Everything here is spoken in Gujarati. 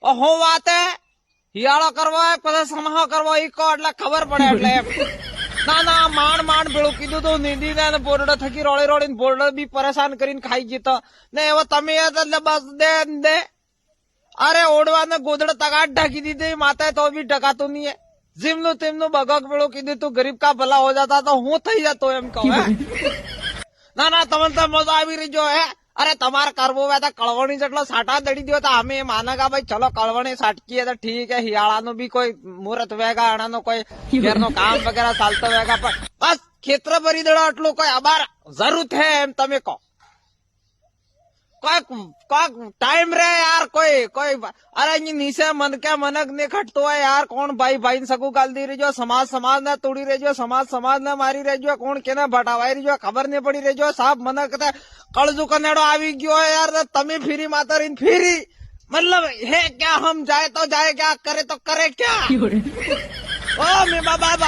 હું વાત હે હિયાળો કરવો હોય પછી સમાહો કરવો ઈ કહો એટલે ખબર પડે એટલે એમ. ના માંડ પેલું કીધું તું નીંદી ને બોરડો થકી રોળી રોળીને બોરડો બી પરેશાન કરીને ખાઈ જીતો ને એવો તમે એટલે બસ દે અરે ઓડવાને ગોદડો તગાટ ઢાકી દીધી માતા તો બી ઢકાતું નહીં જીમનું તેમનું બગક પેલું કીધું તું ગરીબ કા ભલા હો જતા તો હું થઈ જતો એમ કહું ના તમને તો મજા આવી રહી જો હે અરે તમારે કરવો હોય તો કળવણી જેટલો સાટા દડી દો તો અમે માનગા ભાઈ ચલો કળવણી સાટકીએ તો ઠીક હે હિયાળાનું બી કોઈ મુહૂર્ત વેગા આણાનો કોઈ ઘેરનો કામ વગેરે ચાલતો વેગા પણ બસ ખેતર ભરી દેડો આટલું કોઈ અબાર જરૂર છે એમ તમે કહો કોઈક ટાઈમ રે યાર કોઈ અરે નીચે મનક ને ખટતો હોય યાર કોણ ભાઈ સગું ગાલ દી રહેજો સમાજ ને તોડી રહેજો સમાજ ને મારી રહેજો કોણ કેને ભટાવાઈ રહેજો ખબર નહીં પડી રહેજો સાહેબ મનક કળજુ કનેડો આવી ગયો યાર તમે ફીરી માતારી ફીરી મતલબ હે ક્યાં હમ જાય તો જાય ક્યાં કરે તો કરે ક્યાં ઓ મે બાબા